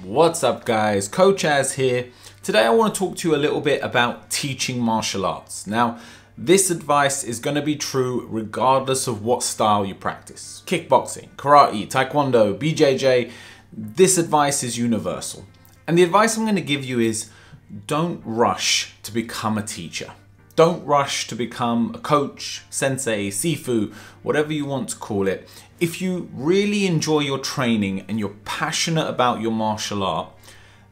What's up guys, Coach Az here. Today I want to talk to you a little bit about teaching martial arts. Now, this advice is going to be true regardless of what style you practice. Kickboxing, karate, taekwondo, BJJ, this advice is universal. And the advice I'm going to give you is don't rush to become a teacher. Don't rush to become a coach, sensei, sifu, whatever you want to call it. If you really enjoy your training and you're passionate about your martial art,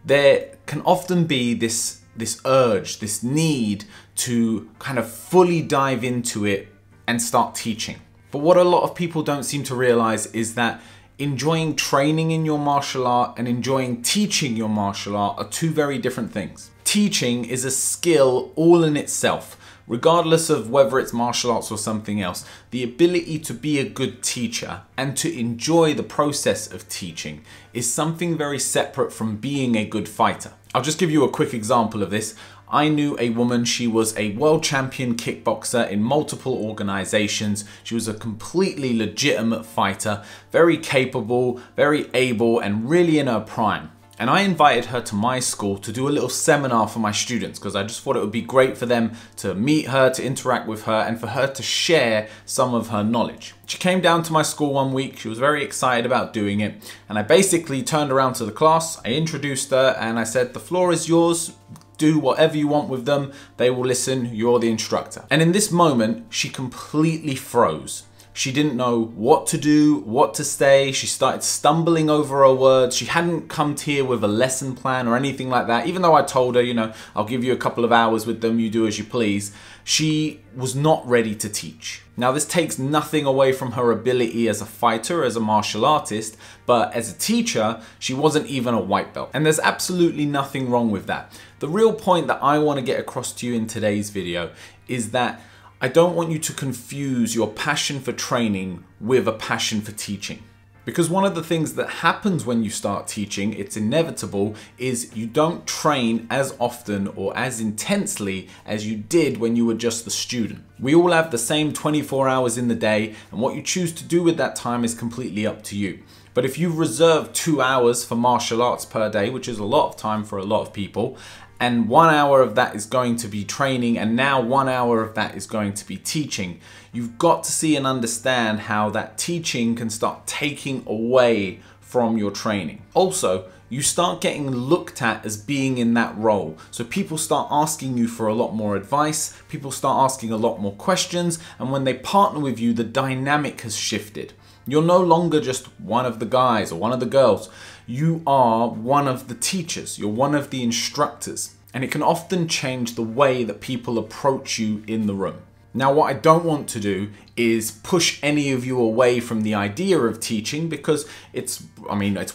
there can often be this urge, this need to kind of fully dive into it and start teaching. But what a lot of people don't seem to realize is that enjoying training in your martial art and enjoying teaching your martial art are two very different things. Teaching is a skill all in itself, regardless of whether it's martial arts or something else. The ability to be a good teacher and to enjoy the process of teaching is something very separate from being a good fighter. I'll just give you a quick example of this. I knew a woman, she was a world champion kickboxer in multiple organizations. She was a completely legitimate fighter, very capable, very able, and really in her prime. And I invited her to my school to do a little seminar for my students because I just thought it would be great for them to meet her, to interact with her, and for her to share some of her knowledge. She came down to my school one week, she was very excited about doing it, and I basically turned around to the class, I introduced her, and I said, the floor is yours. Do whatever you want with them, they will listen, you're the instructor. And in this moment, she completely froze. She didn't know what to do, what to say. She started stumbling over her words. She hadn't come here with a lesson plan or anything like that. Even though I told her, you know, I'll give you a couple of hours with them, you do as you please. She was not ready to teach. Now, this takes nothing away from her ability as a fighter, as a martial artist, but as a teacher, she wasn't even a white belt. And there's absolutely nothing wrong with that. The real point that I want to get across to you in today's video is that I don't want you to confuse your passion for training with a passion for teaching. Because one of the things that happens when you start teaching, it's inevitable, is you don't train as often or as intensely as you did when you were just the student. We all have the same 24 hours in the day, and what you choose to do with that time is completely up to you. But if you reserve 2 hours for martial arts per day, which is a lot of time for a lot of people, and 1 hour of that is going to be training, and now 1 hour of that is going to be teaching, you've got to see and understand how that teaching can start taking away from your training. Also, you start getting looked at as being in that role. So people start asking you for a lot more advice, people start asking a lot more questions, and when they partner with you, the dynamic has shifted. You're no longer just one of the guys or one of the girls. You are one of the teachers. You're one of the instructors. And it can often change the way that people approach you in the room. Now, what I don't want to do is push any of you away from the idea of teaching, because it's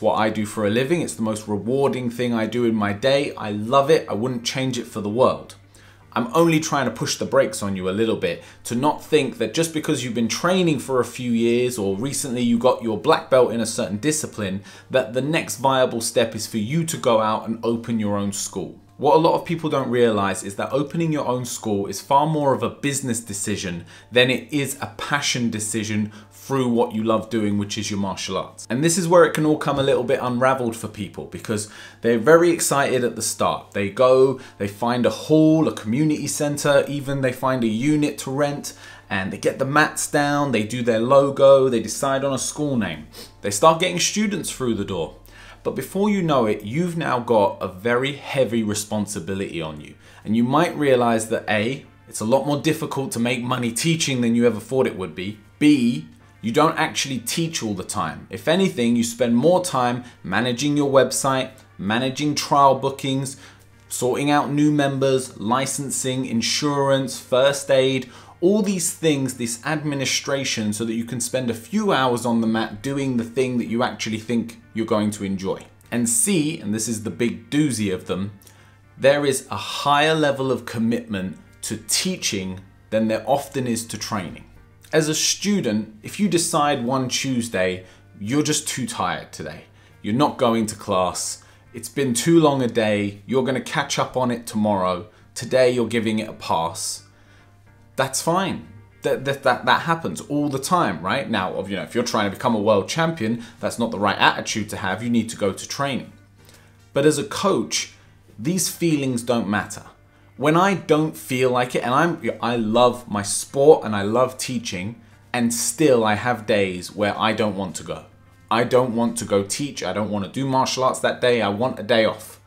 what I do for a living. It's the most rewarding thing I do in my day. I love it. I wouldn't change it for the world. I'm only trying to push the brakes on you a little bit to not think that just because you've been training for a few years or recently you got your black belt in a certain discipline, that the next viable step is for you to go out and open your own school. What a lot of people don't realize is that opening your own school is far more of a business decision than it is a passion decision through what you love doing, which is your martial arts. And this is where it can all come a little bit unraveled for people, because they're very excited at the start. They go, they find a hall, a community center, even they find a unit to rent, and they get the mats down, they do their logo, they decide on a school name. They start getting students through the door. But before you know it, you've now got a very heavy responsibility on you. And you might realize that A, it's a lot more difficult to make money teaching than you ever thought it would be. B, you don't actually teach all the time. If anything, you spend more time managing your website, managing trial bookings, sorting out new members, licensing, insurance, first aid, all these things, this administration, so that you can spend a few hours on the mat doing the thing that you actually think you're going to enjoy. And C, and this is the big doozy of them, there is a higher level of commitment to teaching than there often is to training. As a student, if you decide one Tuesday, you're just too tired today, you're not going to class, it's been too long a day, you're going to catch up on it tomorrow, today you're giving it a pass, that's fine. That happens all the time, right? Now, if you're trying to become a world champion, that's not the right attitude to have. You need to go to training. But as a coach, these feelings don't matter. When I don't feel like it, and I love my sport and I love teaching, and still I have days where I don't want to go. I don't want to go teach. I don't want to do martial arts that day. I want a day off,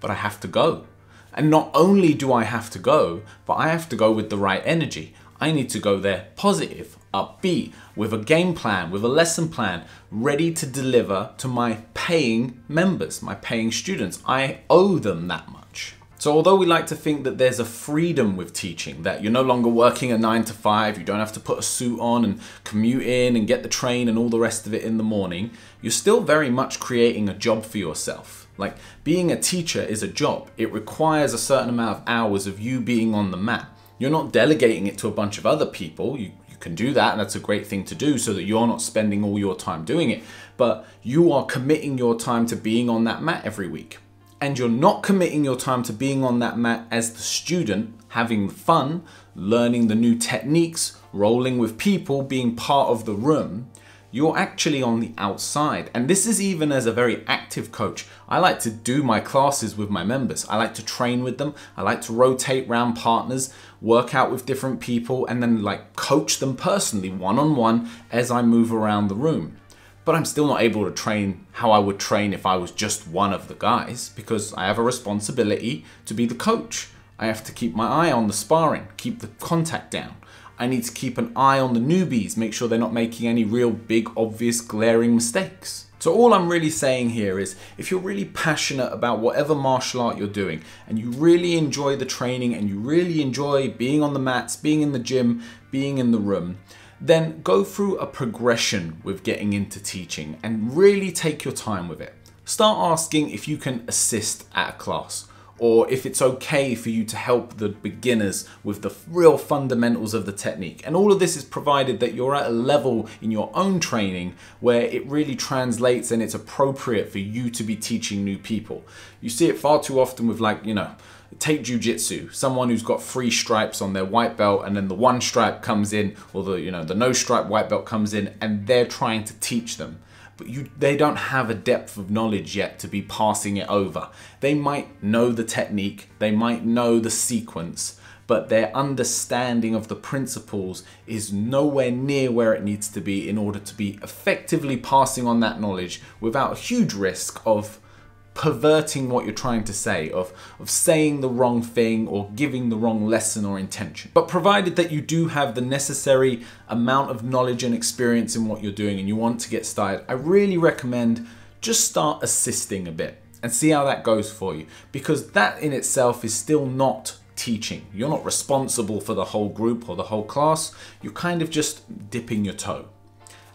but I have to go. And not only do I have to go, but I have to go with the right energy. I need to go there positive, upbeat, with a game plan, with a lesson plan, ready to deliver to my paying members, my paying students. I owe them that much. So although we like to think that there's a freedom with teaching, that you're no longer working a 9 to 5, you don't have to put a suit on and commute in and get the train and all the rest of it in the morning, you're still very much creating a job for yourself. Like, being a teacher is a job. It requires a certain amount of hours of you being on the mat. You're not delegating it to a bunch of other people. You can do that, and that's a great thing to do so that you're not spending all your time doing it. But you are committing your time to being on that mat every week. And you're not committing your time to being on that mat as the student, having fun, learning the new techniques, rolling with people, being part of the room. You're actually on the outside. And this is even as a very active coach. I like to do my classes with my members. I like to train with them. I like to rotate around partners, work out with different people, and then like coach them personally, one-on-one, as I move around the room. But I'm still not able to train how I would train if I was just one of the guys, because I have a responsibility to be the coach. I have to keep my eye on the sparring, keep the contact down. I need to keep an eye on the newbies, make sure they're not making any real big, obvious, glaring mistakes. So all I'm really saying here is, if you're really passionate about whatever martial art you're doing, and you really enjoy the training, and you really enjoy being on the mats, being in the gym, being in the room, then go through a progression with getting into teaching and really take your time with it. Start asking if you can assist at a class, or if it's okay for you to help the beginners with the real fundamentals of the technique. And all of this is provided that you're at a level in your own training where it really translates and it's appropriate for you to be teaching new people. You see it far too often with, like, take jiu-jitsu, someone who's got 3 stripes on their white belt, and then the 1 stripe comes in, or the no stripe white belt comes in, and they're trying to teach them. But they don't have a depth of knowledge yet to be passing it over. They might know the technique, they might know the sequence, but their understanding of the principles is nowhere near where it needs to be in order to be effectively passing on that knowledge without a huge risk of perverting what you're trying to say, of saying the wrong thing or giving the wrong lesson or intention. But provided that you do have the necessary amount of knowledge and experience in what you're doing and you want to get started, I really recommend just start assisting a bit and see how that goes for you, because that in itself is still not teaching. You're not responsible for the whole group or the whole class. You're kind of just dipping your toe.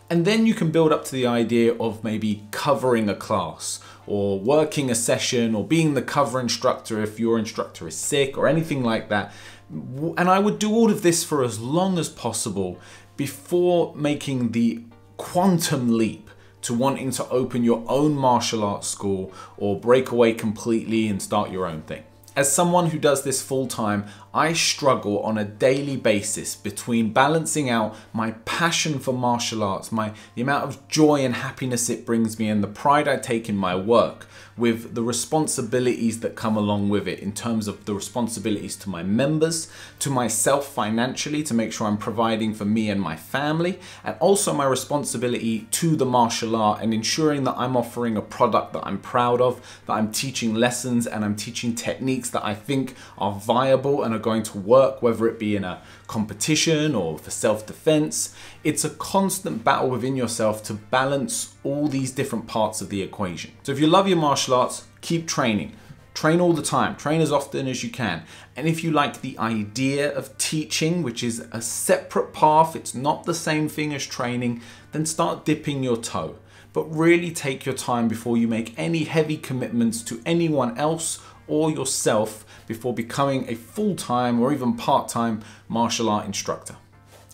And then you can build up to the idea of maybe covering a class or working a session or being the cover instructor if your instructor is sick or anything like that. And I would do all of this for as long as possible before making the quantum leap to wanting to open your own martial arts school or break away completely and start your own thing. As someone who does this full time, I struggle on a daily basis between balancing out my passion for martial arts, the amount of joy and happiness it brings me and the pride I take in my work, with the responsibilities that come along with it in terms of the responsibilities to my members, to myself financially to make sure I'm providing for me and my family, and also my responsibility to the martial art and ensuring that I'm offering a product that I'm proud of, that I'm teaching lessons and I'm teaching techniques that I think are viable and are going to work, whether it be in a competition or for self-defense. It's a constant battle within yourself to balance all these different parts of the equation. So if you love your martial arts, keep training. Train all the time, train as often as you can. And if you like the idea of teaching, which is a separate path, it's not the same thing as training, then start dipping your toe. But really take your time before you make any heavy commitments to anyone else or yourself before becoming a full-time or even part-time martial art instructor.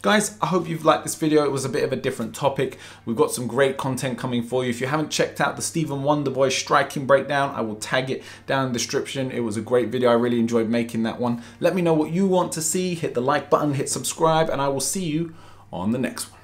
Guys, I hope you've liked this video. It was a bit of a different topic. We've got some great content coming for you. If you haven't checked out the Stephen Wonderboy striking breakdown, I will tag it down in the description. It was a great video. I really enjoyed making that one. Let me know what you want to see. Hit the like button, hit subscribe, and I will see you on the next one.